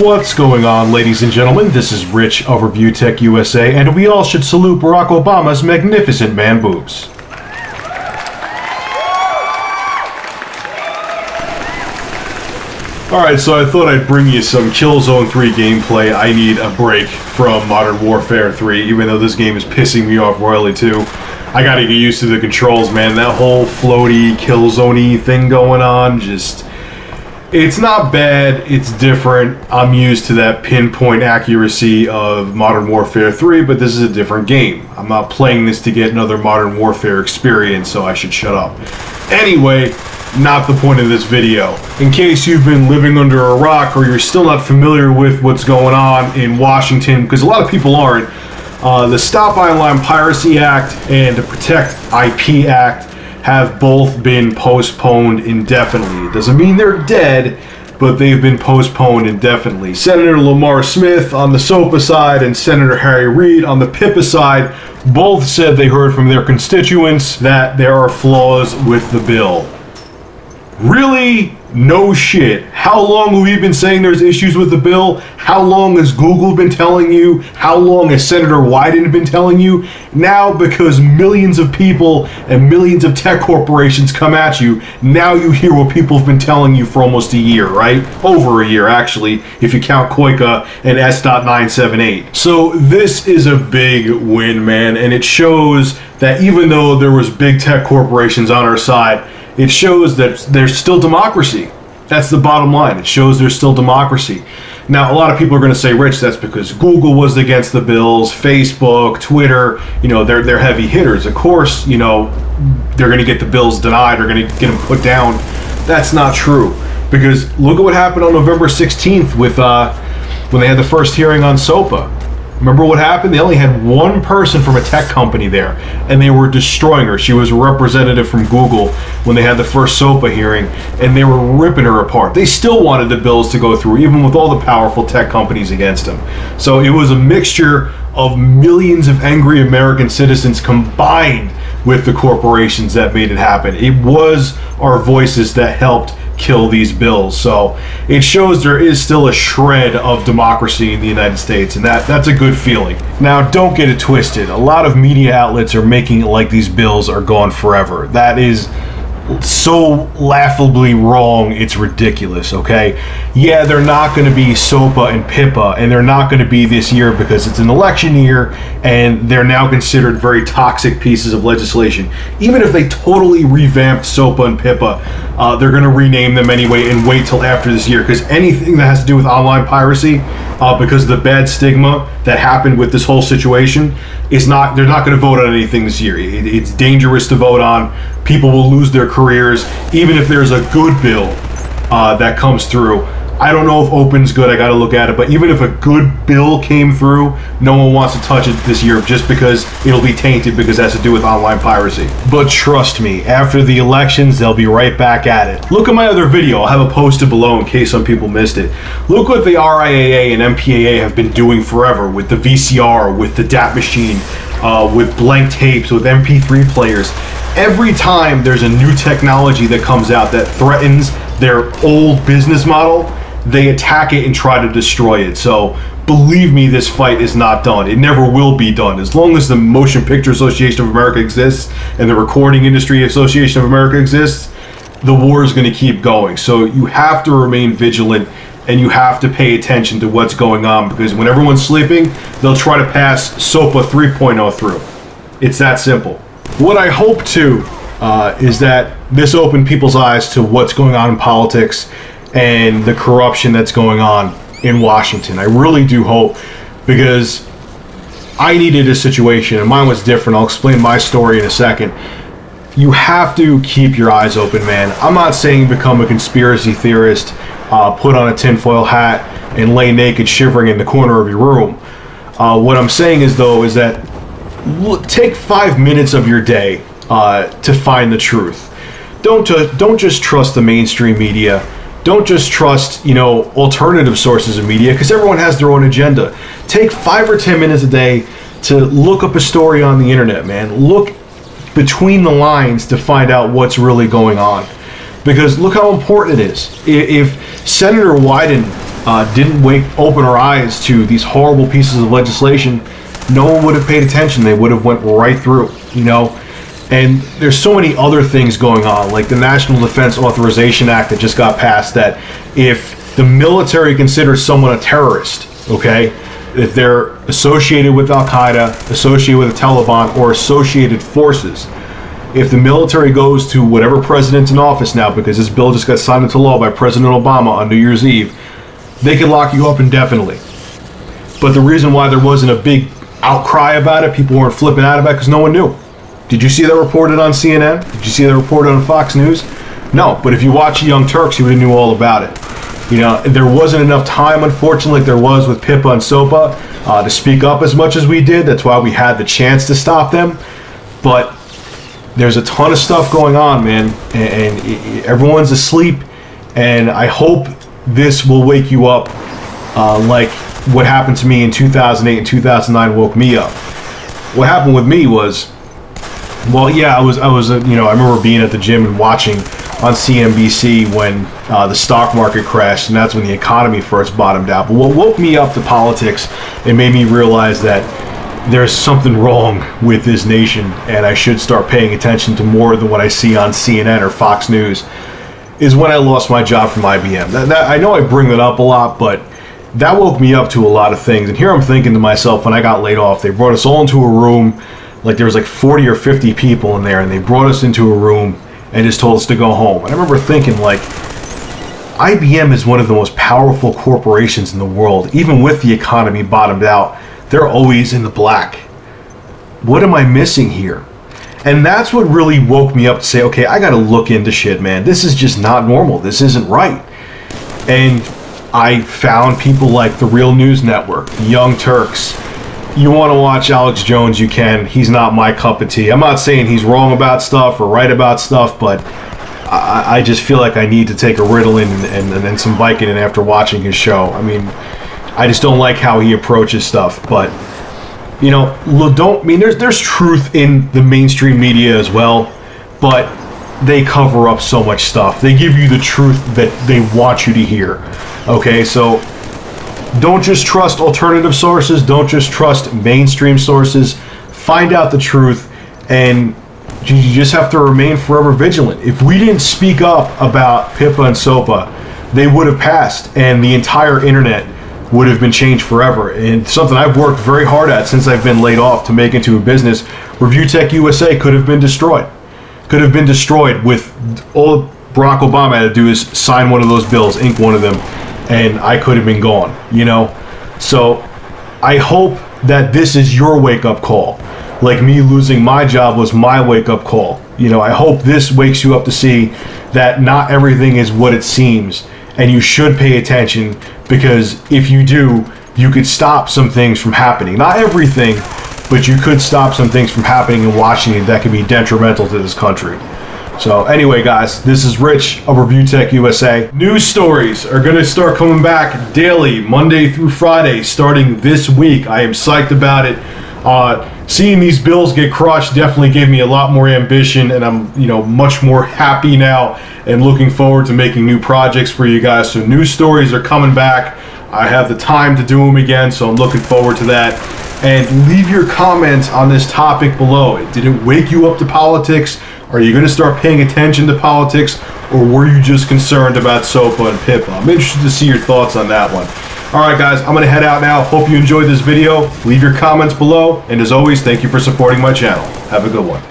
What's going on, ladies and gentlemen? This is Rich of Review Tech USA, and we all should salute Barack Obama's magnificent man boobs. Alright, so I thought I'd bring you some Killzone 3 gameplay. I need a break from Modern Warfare 3, even though this game is pissing me off royally too. I gotta get used to the controls, man. That whole floaty, Killzone-y thing going on, it's not bad, it's different. I'm used to that pinpoint accuracy of Modern Warfare 3, but this is a different game. I'm not playing this to get another Modern Warfare experience, so I should shut up. Anyway, not the point of this video. In case you've been living under a rock or you're still not familiar with what's going on in Washington, because a lot of people aren't, the Stop Online Piracy Act and the Protect IP Act have both been postponed indefinitely. It doesn't mean they're dead, but they've been postponed indefinitely. Senator Lamar Smith on the SOPA side and Senator Harry Reid on the PIPA side both said they heard from their constituents that there are flaws with the bill. Really? No shit. How long have we been saying there's issues with the bill? How long has Google been telling you? How long has Senator Wyden been telling you? Now, because millions of people and millions of tech corporations come at you, now you hear what people have been telling you for almost a year, right? Over a year, actually, if you count Koika and S.978. So this is a big win, man, and it shows that even though there was big tech corporations on our side, it shows that there's still democracy. That's the bottom line. It shows there's still democracy. Now, a lot of people are going to say, Rich, that's because Google was against the bills, Facebook, Twitter, they're heavy hitters. Of course, they're going to get the bills denied, or going to get them put down. That's not true. Because look at what happened on November 16th with when they had the first hearing on SOPA. Remember what happened? They only had one person from a tech company there, and they were destroying her. She was a representative from Google when they had the first SOPA hearing, and they were ripping her apart. They still wanted the bills to go through, even with all the powerful tech companies against them. So it was a mixture of millions of angry American citizens combined with the corporations that made it happen. It was our voices that helped kill these bills. So it shows there is still a shred of democracy in the United States, and that's a good feeling. Now, don't get it twisted. A lot of media outlets are making it like these bills are gone forever. That is so laughably wrong, it's ridiculous, okay? Yeah, they're not going to be SOPA and PIPA, and they're not going to be this year because it's an election year, and they're now considered very toxic pieces of legislation. Even if they totally revamped SOPA and PIPA, they're going to rename them anyway and wait till after this year, because anything that has to do with online piracy, because of the bad stigma that happened with this whole situation, they're not going to vote on anything this year. It's dangerous to vote on. People will lose their careers, even if there's a good bill that comes through. I don't know if open's good, I gotta look at it, but even if a good bill came through, no one wants to touch it this year just because it'll be tainted because it has to do with online piracy. But trust me, after the elections, they'll be right back at it. Look at my other video, I'll have it posted below in case some people missed it. Look what the RIAA and MPAA have been doing forever with the VCR, with the DAT machine, with blank tapes, with MP3 players. Every time there's a new technology that comes out that threatens their old business model, they attack it and try to destroy it. So believe me, this fight is not done. It never will be done. As long as the Motion Picture Association of America exists and the Recording Industry Association of America exists, the war is going to keep going. So you have to remain vigilant, and you have to pay attention to what's going on, because when everyone's sleeping, they'll try to pass SOPA 3.0 through. It's that simple. What I hope to is that this opened people's eyes to what's going on in politics and the corruption that's going on in Washington. I really do hope, because I needed a situation, and mine was different. I'll explain my story in a second. You have to keep your eyes open, man. I'm not saying become a conspiracy theorist, put on a tinfoil hat, and lay naked shivering in the corner of your room. What I'm saying is that take 5 minutes of your day to find the truth. Don't just trust the mainstream media. Don't just trust, alternative sources of media, because everyone has their own agenda. Take 5 or 10 minutes a day to look up a story on the internet, man. Look between the lines to find out what's really going on. Because look how important it is. If Senator Wyden didn't open our eyes to these horrible pieces of legislation, no one would have paid attention. They would have went right through, you know. And there's so many other things going on, like the National Defense Authorization Act that just got passed, that if the military considers someone a terrorist, okay, if they're associated with Al-Qaeda, associated with the Taliban, or associated forces, if the military goes to whatever president's in office now, because this bill just got signed into law by President Obama on New Year's Eve, they can lock you up indefinitely. But the reason why there wasn't a big outcry about it, people weren't flipping out about it, because no one knew. Did you see that reported on CNN? Did you see that reported on Fox News? No, but if you watch Young Turks, you would have knew all about it. You know, there wasn't enough time, unfortunately, like there was with PIPA and SOPA, to speak up as much as we did. That's why we had the chance to stop them. But there's a ton of stuff going on, man, and everyone's asleep, and I hope this will wake you up, like what happened to me in 2008 and 2009 woke me up. What happened with me was, well, yeah, I was, you know, I remember being at the gym and watching on CNBC when the stock market crashed, and that's when the economy first bottomed out. But what woke me up to politics and made me realize that there's something wrong with this nation, and I should start paying attention to more than what I see on CNN or Fox News, is when I lost my job from IBM. I know I bring that up a lot, but that woke me up to a lot of things. And here I'm thinking to myself, when I got laid off, they brought us all into a room, like there was like 40 or 50 people in there, and they brought us into a room and just told us to go home. And I remember thinking, like, IBM is one of the most powerful corporations in the world. Even with the economy bottomed out, they're always in the black. What am I missing here? And that's what really woke me up to say, okay, I gotta look into shit, man. This is just not normal. This isn't right. And I found people like the Real News Network, the Young Turks. You want to watch Alex Jones, you can. He's not my cup of tea. I'm not saying he's wrong about stuff or right about stuff, but I just feel like I need to take a Ritalin and then some Vicodin after watching his show. I mean, I just don't like how he approaches stuff. But, you know, there's truth in the mainstream media as well, but they cover up so much stuff. They give you the truth that they want you to hear. Okay, so don't just trust alternative sources. Don't just trust mainstream sources. Find out the truth, and you just have to remain forever vigilant. If we didn't speak up about PIPA and SOPA, they would have passed, and the entire internet would have been changed forever. And something I've worked very hard at since I've been laid off to make into a business, Review Tech USA could have been destroyed. Could have been destroyed with all Barack Obama had to do is sign one of those bills, ink one of them, and I could have been gone, you know? So I hope that this is your wake-up call. Like me losing my job was my wake-up call. You know, I hope this wakes you up to see that not everything is what it seems, and you should pay attention, because if you do, you could stop some things from happening. Not everything, but you could stop some things from happening in Washington that could be detrimental to this country. So anyway, guys, this is Rich of Review Tech USA. News stories are going to start coming back daily, Monday through Friday, starting this week. I am psyched about it. Seeing these bills get crushed definitely gave me a lot more ambition, and I'm, you know, much more happy now and looking forward to making new projects for you guys. So news stories are coming back. I have the time to do them again, so I'm looking forward to that. And leave your comments on this topic below. Did it wake you up to politics? Are you going to start paying attention to politics, or were you just concerned about SOPA and PIPA? I'm interested to see your thoughts on that one. Alright guys, I'm going to head out now. Hope you enjoyed this video. Leave your comments below, and as always, thank you for supporting my channel. Have a good one.